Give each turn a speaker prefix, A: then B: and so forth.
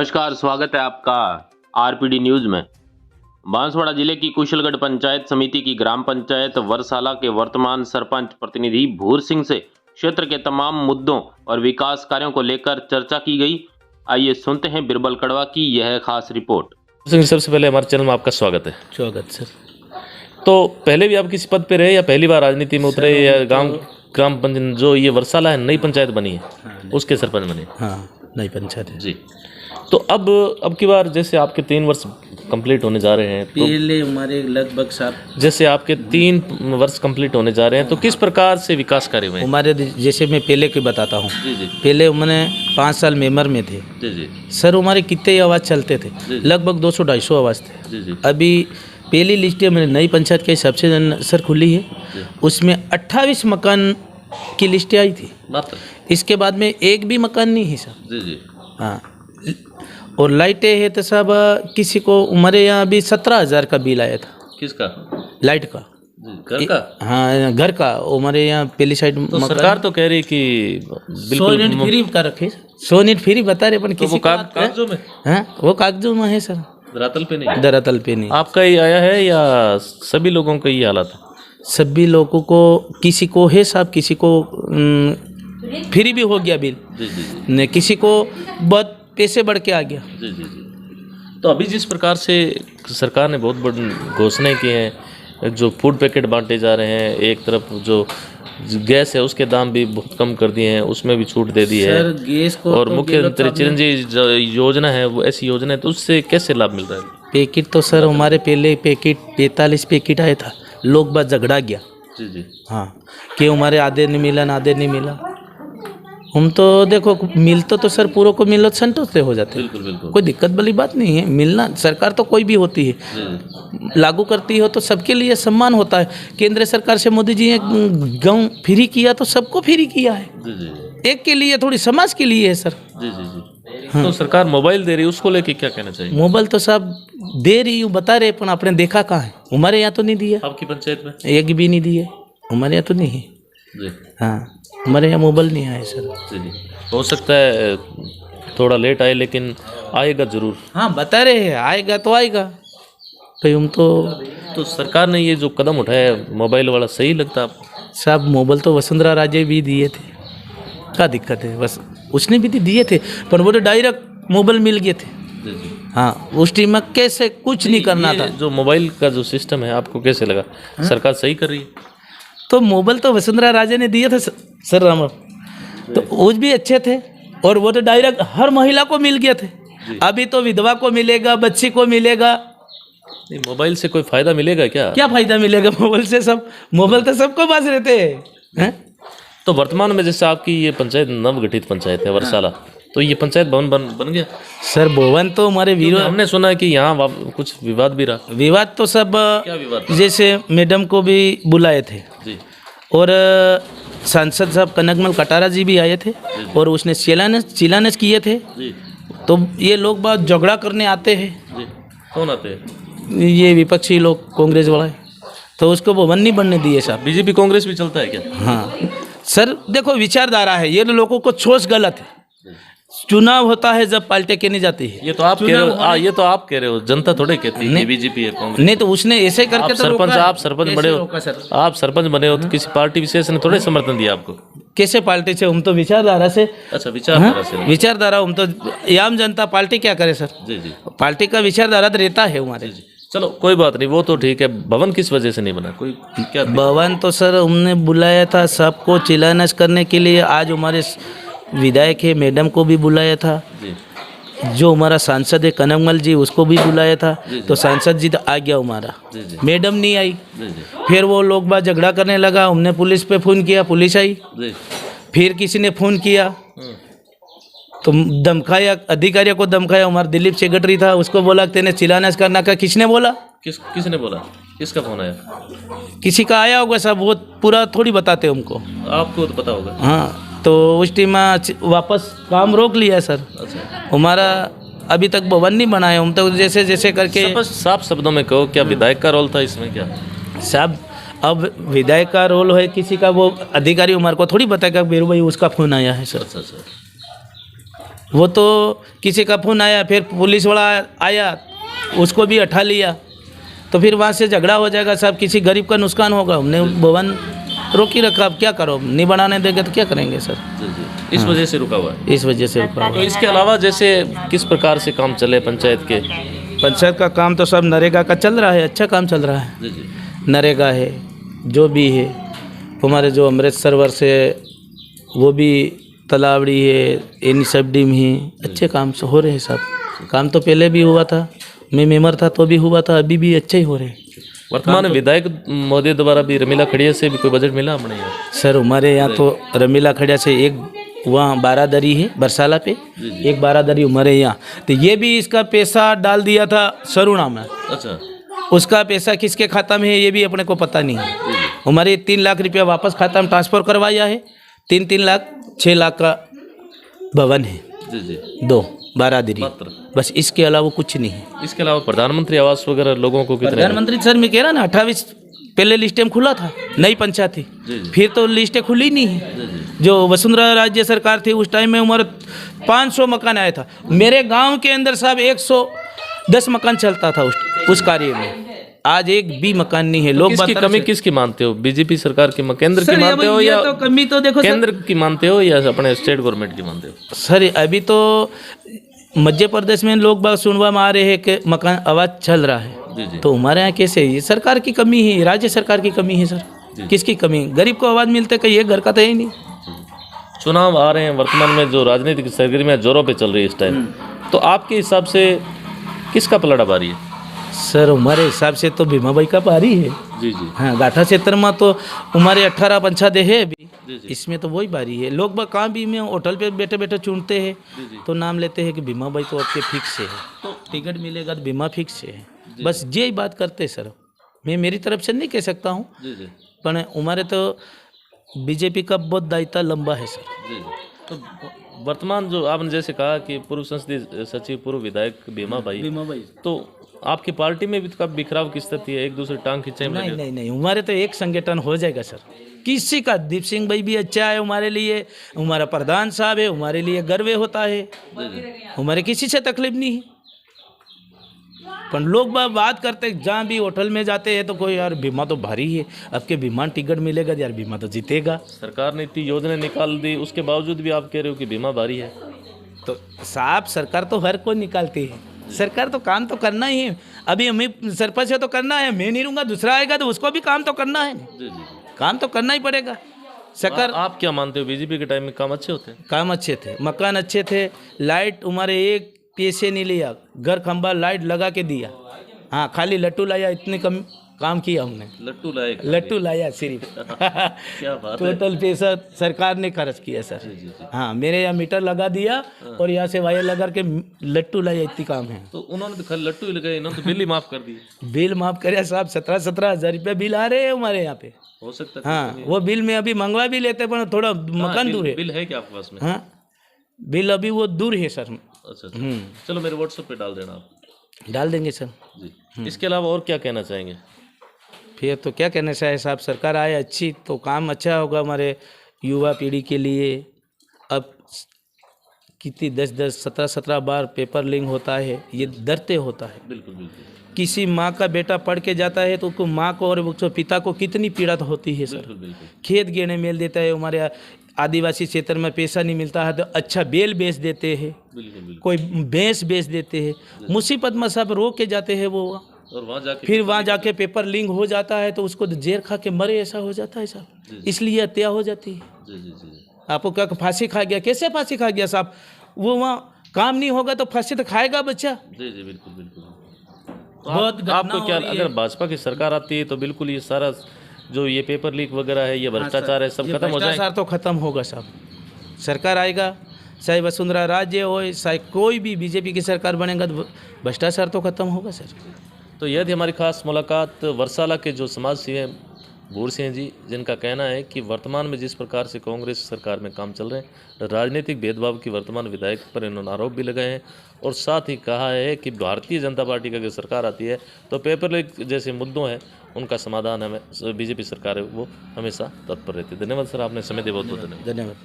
A: नमस्कार, स्वागत है आपका आरपीडी न्यूज में। बांसवाड़ा जिले की कुशलगढ़ पंचायत समिति की ग्राम पंचायत वरसाला के वर्तमान सरपंच प्रतिनिधि भूर सिंह से क्षेत्र के तमाम मुद्दों और विकास कार्यों को लेकर चर्चा की गई। आइए सुनते हैं बिरबल कड़वा की यह खास रिपोर्ट।
B: सबसे पहले हमारे चैनल में आपका स्वागत है।
C: स्वागत सर।
B: तो पहले भी आप किसी पद पे रहे या पहली बार राजनीति में उतरे या ग्राम पंचायत जो ये वरसाला है नई पंचायत बनी है उसके सरपंच बने?
C: हाँ, नई पंचायत है
B: जी। तो अब की बार जैसे आपके 3 वर्ष कंप्लीट होने जा रहे हैं, तो
C: पहले हमारे लगभग साहब
B: जैसे आपके 3 वर्ष कंप्लीट होने जा रहे हैं, तो किस प्रकार से विकास कार्य हुए?
C: हमारे जैसे मैं पहले की बताता हूँ।
B: जी जी
C: पहले मैंने 5 साल मेंबर में थे।
B: जी जी
C: सर हमारे कितने आवाज़ चलते थे, लगभग 200-250 आवाज़ थे।
B: जी जी
C: अभी पहली लिस्ट मैंने नई पंचायत के हिसाब से सर खुली है, उसमें 28 मकान की लिस्टें आई थी। इसके बाद में एक भी मकान नहीं है सर।
B: जी जी
C: हाँ, और लाइटें है तो सब किसी को हमारे यहाँ अभी 17,000 का बिल आया था।
B: किसका?
C: लाइट का,
B: घर का?
C: हाँ घर का। हमारे यहाँ पहली साइड
B: तो सरकार तो कह रही कि
C: 100
B: बिल्कुल
C: यूनिट फ्री का रखे, 100 यूनिट फ्री बता रहे, पर किसी
B: कागजों में,
C: हाँ वो कागजों में है सर,
B: धरातल पे नहीं।
C: दरअसल पे नहीं।
B: आपका ही आया है या सभी लोगों का ये हालत है?
C: सभी लोगों को, किसी को है साहब, किसी को फ्री भी हो गया बिल,
B: जी जी जी
C: ने किसी को बहुत पैसे बढ़ के आ गया।
B: जी जी जी। तो अभी जिस प्रकार से सरकार ने बहुत बड़ी घोषणाएं की हैं, जो फूड पैकेट बांटे जा रहे हैं, एक तरफ जो गैस है उसके दाम भी बहुत कम कर दिए हैं, उसमें भी छूट दे दी है
C: सर गैस को,
B: और
C: तो
B: मुख्यमंत्री चिरंजीवी योजना है वो ऐसी योजना है, तो उससे कैसे लाभ मिल रहा है?
C: पैकेट तो सर हमारे पहले पैकेट 45 पैकेट आया था, लोग बस झगड़ा गया।
B: जी जी
C: हाँ, कि हमारे आधे नहीं मिला, आधे नहीं मिला। हम तो देखो मिलते तो सर पूरों को मिलो संतुष्ट हो जाते हैं,
B: बिल्कुल बिल्कुल
C: कोई दिक्कत वाली बात नहीं है। मिलना, सरकार तो कोई भी होती है, लागू करती हो तो सबके लिए सम्मान होता है। केंद्र सरकार से मोदी जी ने गाँव फ्री किया तो सबको फ्री किया है,
B: जी जी
C: एक के लिए थोड़ी, समाज के लिए है सर।
B: जी जी जी। तो सरकार मोबाइल दे रही है, उसको लेके क्या कहना चाहिए?
C: मोबाइल तो सब दे रही हूँ, बता रहे, पर आपने देखा कहाँ है? हमारे यहाँ तो नहीं दिया,
B: आपकी पंचायत में
C: एक भी नहीं दिए, हमारे यहाँ तो नहीं है।
B: जी
C: हाँ, हमारे यहाँ मोबाइल नहीं आया सर।
B: जी जी। हो सकता है थोड़ा लेट आए, लेकिन आएगा जरूर।
C: हाँ बता रहे हैं, आएगा तो आएगा। तो हम
B: तो सरकार ने ये जो कदम उठाया मोबाइल वाला, सही लगता है आपको?
C: साहब मोबाइल तो वसुंधरा राजे भी दिए थे, क्या दिक्कत है? बस उसने भी दिए थे, पर वो तो डायरेक्ट मोबाइल मिल गए थे।
B: जी जी।
C: हाँ, उस टीम में कैसे कुछ नहीं करना था।
B: जो मोबाइल का जो सिस्टम है आपको कैसे लगा? सरकार सही कर रही है?
C: तो मोबाइल तो वसुंधरा राजे ने दिए थे सर राम, तो वो भी अच्छे थे, और वो तो डायरेक्ट हर महिला को मिल गए थे। अभी तो विधवा को मिलेगा, बच्ची को मिलेगा।
B: नहीं, मोबाइल से कोई फायदा मिलेगा क्या?
C: क्या फायदा मिलेगा मोबाइल से? सब मोबाइल तो सबको पास रहते हैं।
B: तो वर्तमान में जैसे आपकी ये पंचायत नवगठित पंचायत है वरसाला, तो ये पंचायत भवन बन गया?
C: सर भवन तो हमारे वीरों,
B: हमने सुना है कि यहाँ कुछ विवाद भी रहा।
C: विवाद तो सब,
B: क्या विवाद?
C: जैसे मैडम को भी बुलाए थे
B: जी,
C: और सांसद साहब कनकमल कटारा जी भी आए थे, और उसने शिलान्यास किए थे।
B: जी
C: तो ये लोग बहुत झगड़ा करने आते हैं।
B: जी। कौन आते हैं?
C: ये विपक्षी लोग, कांग्रेस वाले, तो उसको भवन नहीं बनने दिए साहब।
B: बीजेपी कांग्रेस भी चलता है क्या?
C: हाँ सर, देखो विचारधारा है, ये लोगों को सोच गलत है। चुनाव होता है जब पार्टी के नहीं जाती है।
B: ये तो आप कह रहे हो, ये तो आप कह रहे हो, जनता थोड़े कहती है बीजेपी है कांग्रेस।
C: नहीं तो उसने ऐसे करके
B: आप सरपंच बने हो, आप सरपंच बने हो, तो किसी पार्टी विशेष ने थोड़े समर्थन दिया आपको?
C: कैसे पार्टी से? हम तो विचारधारा से।
B: अच्छा, विचारधारा से।
C: विचारधारा, हम तो आम जनता, पार्टी क्या करे सर?
B: जी जी।
C: पार्टी का विचारधारा तो रहता है हमारे।
B: चलो कोई बात नहीं, वो तो ठीक है। भवन किस वजह से नहीं बना? कोई क्या?
C: भवन तो सर हमने बुलाया था सबको शिलान्यास करने के लिए। आज हमारे विधायक है, मैडम को भी बुलाया था।
B: जी।
C: जो हमारा सांसद है कनकमल जी, उसको भी बुलाया था। तो सांसद जी तो आ गया हमारा, मैडम नहीं आई। फिर वो लोग बात झगड़ा करने लगा, हमने पुलिस पे फ़ोन किया, पुलिस आई। फिर किसी ने फ़ोन किया तो धमकाया, अधिकारियों को धमकाया। हमारा दिलीप सेक्रेटरी था, उसको बोला तेने शिलान्यास करना का। किसने बोला?
B: किसने बोला? किसका फोन आया?
C: किसी का आया होगा साहब, वो पूरा थोड़ी बताते हमको।
B: आपको तो पता होगा।
C: हाँ, तो उस टीम में वापस काम रोक लिया सर।
B: अच्छा।
C: हमारा अभी तक भवन नहीं बनाया। हम तो जैसे जैसे करके,
B: साफ शब्दों में कहो, क्या विधायक का रोल था इसमें? क्या
C: साहब, अब विधायक का रोल है किसी का, वो अधिकारी हमारे को थोड़ी बताएगा। बीरू भाई उसका फोन आया है सर।
B: अच्छा।
C: वो तो किसी का फ़ोन आया, फिर पुलिस वाला आया, उसको भी हटा लिया, तो फिर वहाँ से झगड़ा हो जाएगा साहब, किसी गरीब का नुकसान होगा। हमने भवन रोक ही रखा, अब क्या करो, नहीं बनाने देंगे तो क्या करेंगे सर।
B: इस वजह से रुका हुआ है।
C: इस वजह से रुका
B: तो
C: हुआ है।
B: इसके अलावा जैसे किस प्रकार से काम चले पंचायत के?
C: पंचायत का काम तो सब नरेगा का चल रहा है, अच्छा काम चल रहा है। नरेगा है, जो भी है, हमारे जो अमृत सरोवर से वो भी तालाबड़ी है, एनी सब डीम है, अच्छे काम से हो रहे हैं सब। काम तो पहले भी हुआ था, मैं मेंबर था तो भी हुआ था, अभी भी अच्छे ही हो रहे हैं।
B: वर्तमान विधायक महोदय द्वारा भी रमीला खड़िया से भी कोई बजट मिला अपने यहाँ?
C: सर हमारे यहाँ तो रमीला खड़िया से एक वहाँ बारादरी है बरसाला पे, एक बारादरी हमारे यहाँ, तो ये भी इसका पैसा डाल दिया था सरुणा में।
B: अच्छा,
C: उसका पैसा किसके खाता में है ये भी अपने को पता नहीं है। हमारे 3 लाख रुपया वापस खाता में ट्रांसफ़र करवाया है। 3 लाख 6 लाख का भवन है,
B: जी जी,
C: 2 बारादरी,
B: मात्र।
C: बस इसके अलावा कुछ नहीं है।
B: इसके अलावा प्रधानमंत्री आवास वगैरह लोगों को कितने?
C: प्रधानमंत्री सर मैं कह रहा ना 28 पहले लिस्टें खुला था, नई पंचायत थी, फिर तो लिस्टें खुली नहीं है। जो वसुंधरा राज्य सरकार थी उस टाइम में हमारे 500 मकान आया था। मेरे गांव के अंदर साहब 110 मकान चलता था उस कार्य में। आज एक भी मकान नहीं है। लोग
B: किसकी कमी किसकी मानते हो? बीजेपी सरकार की केंद्र की मानते हो या
C: तो कमी तो देखो
B: केंद्र की मानते हो या अपने स्टेट गवर्नमेंट की मानते हो?
C: सर अभी तो मध्य प्रदेश में लोग बाग सुनवा में आ रहे हैं कि मकान आवाज चल रहा है,
B: जी।
C: तो हमारे यहाँ कैसे? ये सरकार की कमी है, राज्य सरकार की कमी है सर। किसकी कमी? गरीब को आवाज़ मिलते कहीं ये घर का तो है ही नहीं।
B: चुनाव आ रहे हैं, वर्तमान में जो राजनीतिक सरगर्मियाँ जोरों पे चल रही है इस टाइम, तो आपके हिसाब से किसका पलड़ा भारी है?
C: सर हमारे हिसाब से तो भीमा भाई का भारी है।
B: जी जी,
C: हाँ, गाठा क्षेत्र में तो हमारे 18 पंचायत है अभी,
B: जी जी,
C: इसमें तो वही बारी है। लोग बाग कहाँ भी में होटल पे बैठे बैठे चुनते हैं, तो नाम लेते हैं कि भीमा भाई तो आपके फिक्स है, तो टिकट मिलेगा तो भीमा फिक्स है, बस यही बात करते सर। मैं मेरी तरफ से नहीं कह सकता हूँ,
B: जी जी,
C: पर हमारे तो बीजेपी का बहुत दायित्व लंबा है सर।
B: जी। तो वर्तमान जो आपने जैसे कहा कि पूर्व संसदीय सचिव, पूर्व विधायक भीमा भाई, तो आपकी पार्टी में भी कब बिखराव की स्थिति है? एक दूसरे टांग खींचे में?
C: नहीं, हमारे तो एक संगठन हो जाएगा सर। किसी का दीप सिंह भाई भी अच्छा है हमारे लिए, हमारा प्रधान साहब है, हमारे लिए गर्व होता है, हमारे किसी से तकलीफ नहीं है। पर लोग बात करते जहाँ भी होटल में जाते हैं तो कोई यार भीमा तो भारी है, अब के भीमा टिकट मिलेगा यार, भीमा तो जीतेगा।
B: सरकार ने इतनी योजना निकाल दी, उसके बावजूद भी आप कह रहे हो कि भीमा भारी है।
C: तो साहब सरकार तो हर कोई निकालती है, सरकार तो काम तो करना ही है। अभी हमें सरपंच है तो करना है, मैं नहीं रहूँगा दूसरा आएगा तो उसको भी काम तो करना है, काम तो करना ही पड़ेगा। सरकार
B: आप क्या मानते हो, बीजेपी के टाइम में काम अच्छे होते हैं?
C: काम अच्छे थे, मकान अच्छे थे, लाइट हमारे एक पैसे नहीं लिया, घर खंबा लाइट लगा के दिया। हाँ, खाली लट्टू लाया, इतने कम काम किया हमने। लट्टू लाया सिर्फ
B: क्या बात है।
C: टोटल पैसा सरकार ने खर्च किया सर। हाँ, मेरे यहाँ मीटर लगा दिया और यहाँ से वायर लगा के लट्टू लाया, इतनी काम है।
B: तो उन्होंने तो खाली लट्टू ही लगाए, इन्होंने तो बिल ही माफ कर दिए।
C: बिल माफ करे साहब, 17 हज़ार रुपया बिल आ रहे हैं हमारे यहाँ पे।
B: हो सकता है।
C: हाँ, वो बिल में अभी मंगवा भी लेते पर थोड़ा मकान दूर है।
B: बिल है क्या आपके पास में?
C: हाँ, बिल अभी वो दूर है सर।
B: अच्छा, चलो मेरे व्हाट्सएप पे डाल देना आप।
C: डाल देंगे सर
B: जी। इसके अलावा और क्या कहना चाहेंगे?
C: फिर तो क्या कहना चाहिए साहब, सरकार आए अच्छी तो काम अच्छा होगा हमारे युवा पीढ़ी के लिए। अब कितनी 10 17 बार पेपर लिंक होता है, ये डरते होता है।
B: बिल्कुल बिल्कुल।
C: किसी माँ का बेटा पढ़ के जाता है तो उसको माँ को और उसको पिता को कितनी पीड़ा होती है सर।
B: बिल्कुल बिल्कुल।
C: खेत गेने मेल देता है, हमारे आदिवासी क्षेत्र में पैसा नहीं मिलता है तो अच्छा बेल बेच देते हैं,
B: बिल्कुल बिल्कुल।
C: कोई भैंस बेच देते हैं, मुसीबत में सब रोक के जाते हैं वो,
B: और वहाँ जाके
C: पेपर लिंक हो जाता है तो उसको जेल खा के मरे, ऐसा हो जाता है साहब। इसलिए हत्या हो जाती है।
B: जी जी जी।
C: आपको क्या फांसी खा गया? कैसे फांसी खा गया साहब? वो वहाँ काम नहीं होगा तो फांसी तो खाएगा बच्चा।
B: जी जी बिल्कुल बिल्कुल। तो
C: बहुत
B: आपको क्या, अगर भाजपा की सरकार आती है तो बिल्कुल ये सारा जो ये पेपर लीक वगैरह है, ये भ्रष्टाचार है, सब खत्म हो जाएगा?
C: भ्रष्टाचार तो खत्म होगा साहब। सरकार आएगा, चाहे वसुंधरा राज्य हो, चाहे कोई भी बीजेपी की सरकार बनेगा तो भ्रष्टाचार तो खत्म होगा सर।
B: तो यह थी हमारी खास मुलाकात वर्साला के जो समाज सेवी हैं भूर सिंह जी, जिनका कहना है कि वर्तमान में जिस प्रकार से कांग्रेस सरकार में काम चल रहे हैं, राजनीतिक भेदभाव की वर्तमान विधायक पर इन्होंने आरोप भी लगाए हैं, और साथ ही कहा है कि भारतीय जनता पार्टी का अगर सरकार आती है तो पेपर लीक जैसे मुद्दों हैं उनका समाधान हमें बीजेपी सरकार है वो हमेशा तत्पर रहती है। धन्यवाद सर, आपने समय दिया, बहुत बहुत धन्यवाद।